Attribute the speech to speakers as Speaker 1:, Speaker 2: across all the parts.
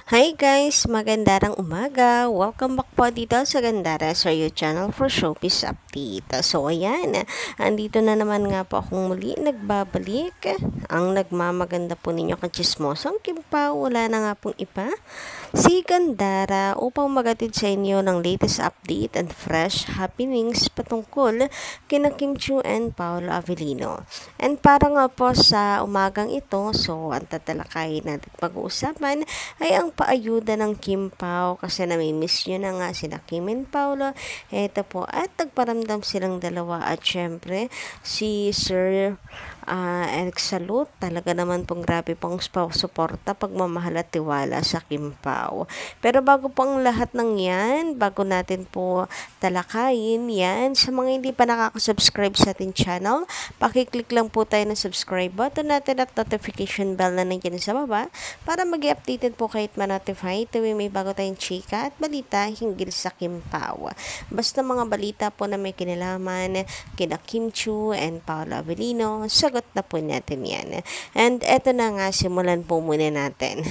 Speaker 1: Hi guys! Magandang umaga! Welcome back po dito sa Gandara sa your channel for Showbiz Update. So ayan, andito na naman nga po akong muli nagbabalik. Ang nagmamaganda po ninyo kachismosong Kim Pao, wala na nga pong iba, si Gandara, upang magatid sa inyo ng latest update and fresh happenings patungkol kina Kim Chiu and Paolo Avellino. And para nga po sa umagang ito, so ang tatalakayin natin pag-uusapan ay ang paayuda ng Kim Pao kasi nami-miss nyo na nga sila Kim and Paolo. Ito po, at nagparamdam silang dalawa at syempre si Sir Eric Salud, talaga naman pong grabe pong suporta, pagmamahal at tiwala sa Kim Pao. Pero bago po ang lahat ng yan, bago natin po talakayin yan, sa mga hindi pa nakaka-subscribe sa ating channel, pakiclick lang po tayo ng subscribe button natin at notification bell na nandiyan sa baba para mag-updated po kahit ma-notify tuwing may bago tayong chika at balita hinggil sa Kim Pao. Basta mga balita po na may kinalaman kina Kim Chiu and Paolo Avellino, sagot na po natin yan. And eto na nga, simulan po muna natin.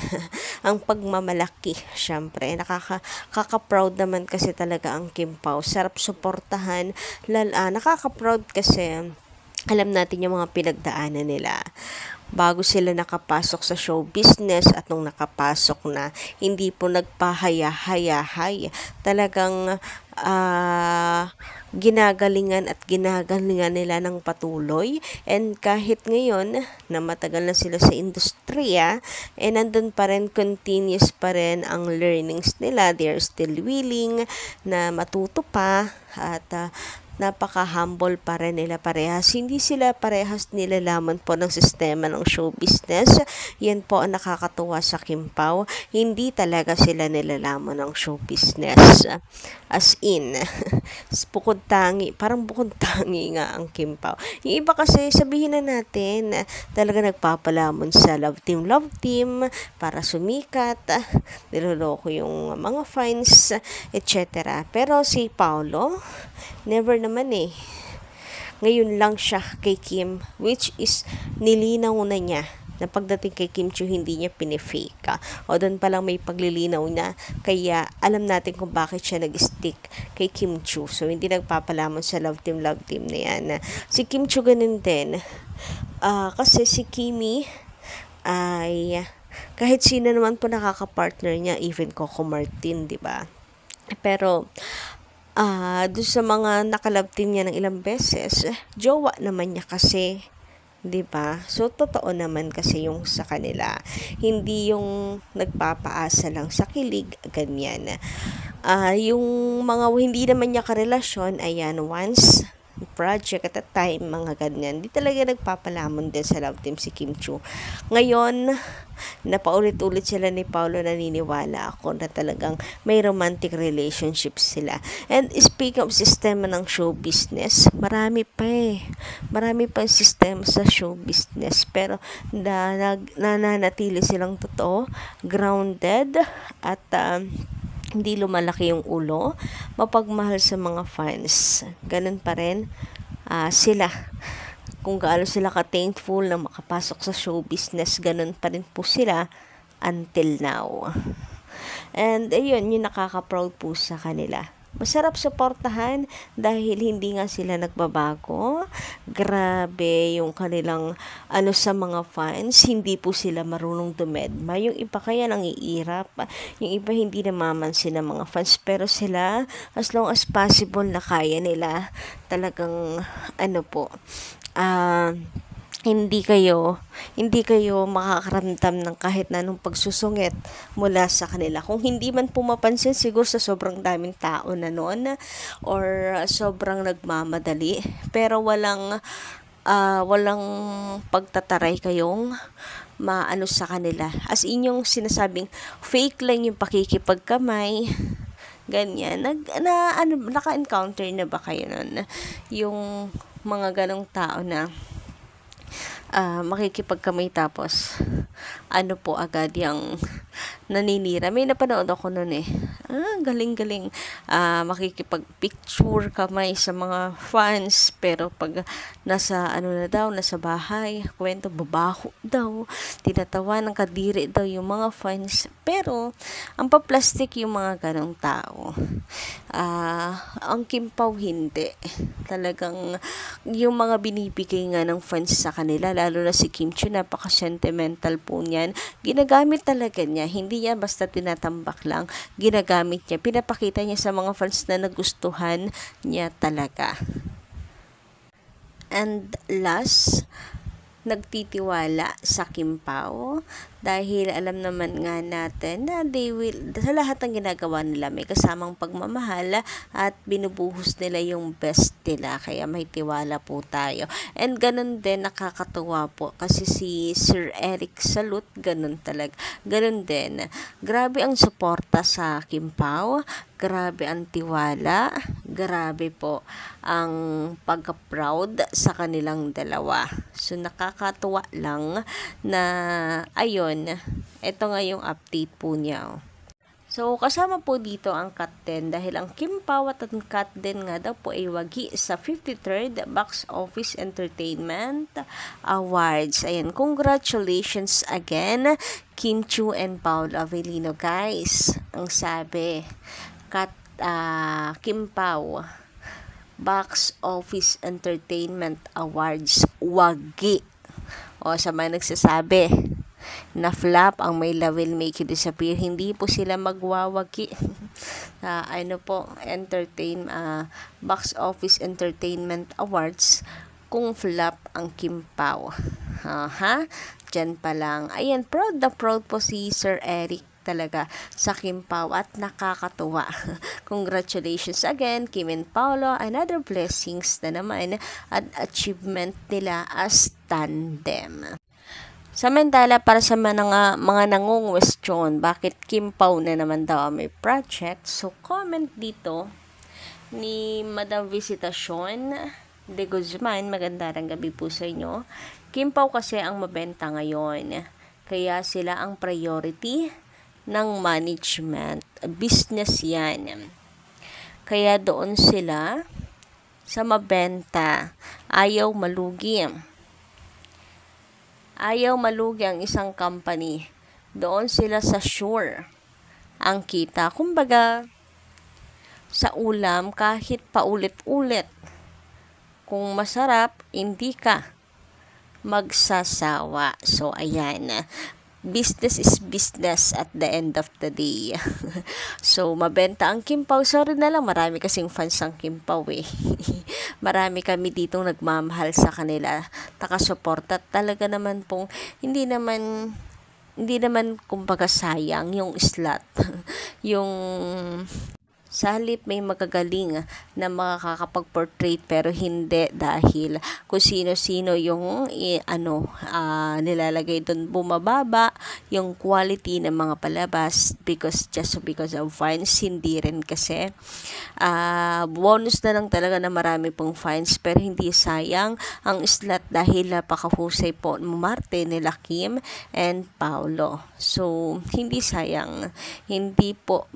Speaker 1: Ang pagmamalaki, syempre, nakaka-proud naman kasi talaga ang Kim Pao. Sarap suportahan, nakaka-proud kasi alam natin yung mga pinagdaanan nila bago sila nakapasok sa show business, at nung nakapasok na, hindi po nagpahaya-haya-haya. Talagang ginagalingan at ginagalingan nila ng patuloy. And kahit ngayon na matagal na sila sa industriya, nandun pa rin, continuous pa rin ang learnings nila. They are still willing na matuto pa at napaka-humble pa rin nila parehas. Hindi sila parehas nilalaman po ng sistema ng show business. Yan po ang nakakatuwa sa Kim Pao. Hindi talaga sila nilalaman ng show business. As in, parang bukod tangi nga ang Kim Pao. Yung iba kasi, sabihin na natin, talaga nagpapalamon sa love team, para sumikat, niloloko yung mga fans, etc. Pero si Paolo, never naman Ngayon lang siya kay Kim, which is nilinaw na niya na pagdating kay Kim Chiu, hindi niya pinifake. O doon pa lang may paglilinaw na, kaya alam natin kung bakit siya nag-stick kay Kim Chiu. So, hindi nagpapalamon sa love team na yan. Si Kim Chiu ganun din. Kasi si Kimi ay kahit sino naman po nakaka-partner niya, even Coco Martin, di ba? Pero doon sa mga nakalove team niya ng ilang beses, jowa naman niya kasi, 'di ba? So totoo naman kasi yung sa kanila. Hindi yung nagpapaasa lang sa kilig, ganyan. Yung mga hindi naman niya karelasyon, ayan, once project at a time, mga ganyan. Di talaga nagpapalamon din sa love team si Kim Chiu. Ngayon, napaulit-ulit sila ni Paolo, naniniwala ako na talagang may romantic relationship sila. And speaking of sistema ng show business, marami pa Marami pa sistema sa show business. Pero nananatili silang totoo, grounded, at hindi lumalaki yung ulo, mapagmahal sa mga fans. Ganun pa rin sila. Kung gaano sila ka-thankful na makapasok sa show business, ganun pa rin po sila until now. And ayun, yung nakaka-proud po sa kanila. Masarap suportahan dahil hindi nga sila nagbabago. Grabe yung kanilang sa mga fans. Hindi po sila marunong dumedma. Yung iba kaya nang iirap. Yung iba hindi namamansin ng mga fans. Pero sila, as long as possible na kaya nila, talagang hindi kayo makakaramdam ng kahit na anong pagsusungit mula sa kanila. Kung hindi man pumapansin, siguro sa sobrang daming tao na noon, or sobrang nagmamadali, pero walang pagtataray kayong sa kanila. As in, yung sinasabing fake lang yung pakikipagkamay, ganyan. Naka-encounter na ba kayo nun? Yung mga ganong tao na makikipagkamay tapos po agad yung naninira. May napanood ako nun galing-galing. Makikipag-picture kamay sa mga fans, pero pag nasa nasa bahay, kwento babaho daw, tinatawa ng kadiri daw yung mga fans. Pero ang paplastic yung mga ganong tao. Ang Kim Pao hindi. Talagang yung mga binibigay nga ng fans sa kanila, lalo na si Kim Chiu, napaka-sentimental po niyan. Ginagamit talaga niya, hindi niya basta tinatambak lang, ginagamit niya, pinapakita niya sa mga fans na nagustuhan niya talaga. And last, nagtitiwala sa Kim Pao dahil alam naman nga natin na sa lahat ng ginagawa nila may kasamang pagmamahal at binubuhos nila yung best nila, kaya may tiwala po tayo. And ganun din, nakakatuwa po kasi si Sir Eric Salud, ganun din, grabe ang suporta sa Kim Pao, grabe ang tiwala, grabe po ang pagka-proud sa kanilang dalawa. So nakakatuwa lang na ayun, ito nga yung update po niya. So, kasama po dito ang Kat 10 dahil ang Kim Pao at ang Kat 10 nga daw po ay wagi sa 53rd Box Office Entertainment Awards. Ayan, congratulations again, Kim Chiu and Paolo Avellino, guys. Ang sabi, Kim Pao, Box Office Entertainment Awards, wagi. O, sa mga nagsasabi na flop ang My Love Will Make You Disappear, hindi po sila magwawagi. Box Office Entertainment Awards kung flop ang Kim Pao. Diyan pa lang. Ayan, proud na proud po si Sir Eric talaga sa Kim Pao at nakakatuwa. Congratulations again, Kim and Paolo. Another blessings na naman at achievement nila as tandem. Samantala, para sa mga nangungwestiyon, bakit Kim Pao na naman daw may project? So, comment dito ni Madam Visitacion de Guzman. Magandang gabi po sa inyo. Kim Pao kasi ang mabenta ngayon. Kaya sila ang priority ng management. Business yan. Kaya doon sila sa mabenta. Ayaw malugi ang isang company. Doon sila sa sure ang kita. Kumbaga, sa ulam, kahit paulit-ulit, kung masarap, hindi ka magsasawa. So, ayan. Business is business at the end of the day. So, mabenta ang Kim Pao. Sorry na lang, marami kasing fans ang Kim Pao eh. Marami kami ditong nagmamahal sa kanila. Takasuporta. Talaga naman pong, hindi naman kumbaga sayang yung slot. Yung sa halip may magagaling na makakapag-portray pero hindi dahil kung sino-sino yung nilalagay doon, bumababa yung quality ng mga palabas because of fans. Hindi rin kasi bonus na lang talaga na marami pong fans pero hindi sayang ang slot dahil napakahusay po Marte nila Kim and Paolo. So hindi sayang, hindi po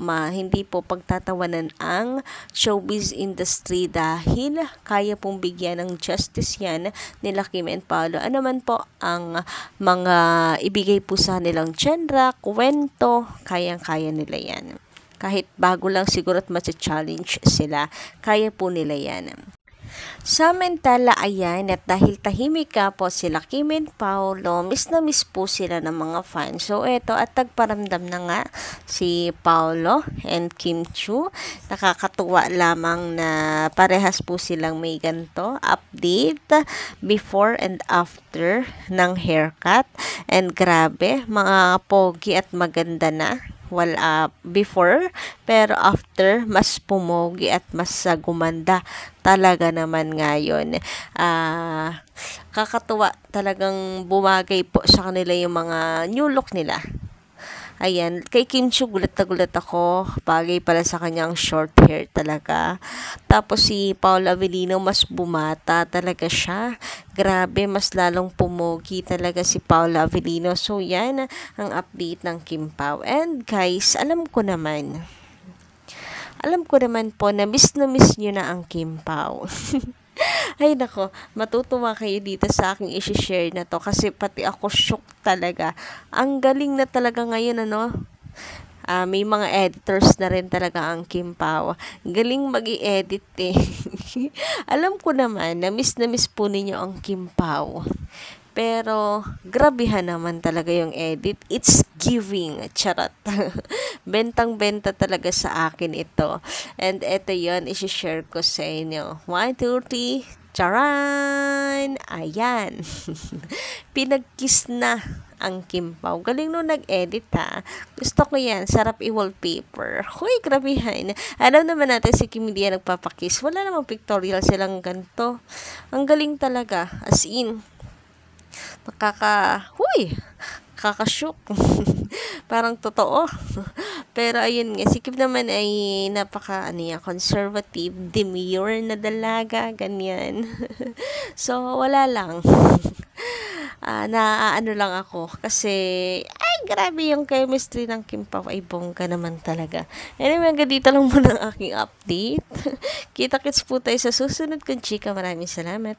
Speaker 1: pagtatawanan ang showbiz industry dahil kaya pong bigyan ng justice yan nila Kim and Paolo. Ano man po ang mga ibigay po sa nilang genre, kwento, kayang-kaya nila yan. Kahit bago lang siguro at matcha-challenge sila, kaya po nila yan. Samantala, ayan, at dahil tahimik ka po sila Kim and Paolo, miss na miss po sila ng mga fans. So, eto, at tagparamdam na nga si Paolo and Kim Chiu. Nakakatuwa lamang na parehas po silang may ganito update before and after ng haircut. And grabe, mga pogi at maganda na. Before, pero after, mas pumogi at mas gumanda talaga naman ngayon. Kakatuwa, talagang bumagay po sa kanila yung mga new look nila. Ayan, kay Kim Chiu, gulat na gulat ako. Bagay pala sa kanyang short hair talaga. Tapos si Paolo Avellino, mas bumata talaga siya. Grabe, mas lalong pumogi talaga si Paolo Avellino. So, yan ang update ng Kim Pao. And guys, alam ko naman, Alam ko naman po na miss nyo na ang Kim Pao. Ay nako, matutuwa kayo dito sa aking i-share na to kasi pati ako shook talaga. Ang galing na talaga ngayon ano. May mga editors na rin talaga ang Kim Pao. Galing mag-i-edit eh. Alam ko naman na miss po ninyo ang Kim Pao. Pero, grabihan naman talaga yung edit. It's giving. Charot. Bentang-benta talaga sa akin ito. And ito yon isi-share ko sa inyo. 1, 2, 3. Charan! Ayan. Pinag-kiss na ang Kim Pao. Galing nung nag-edit ha. Gusto ko yan. Sarap i-wallpaper. Huy, grabihan. Alam naman natin si Kim hindi yan nagpapakiss. Wala namang pictorial silang ganito. Ang galing talaga. As in, kakashook. Parang totoo. Pero ayun nga, si Kim naman ay conservative, demure na dalaga, ganyan. So, wala lang. Naaano lang ako kasi ay grabe yung chemistry ng Kim Pao ay bongga naman talaga. Anyway, hanggang dito lang muna ang aking update. Kita-kits po tayo sa susunod kong chika. Maraming salamat.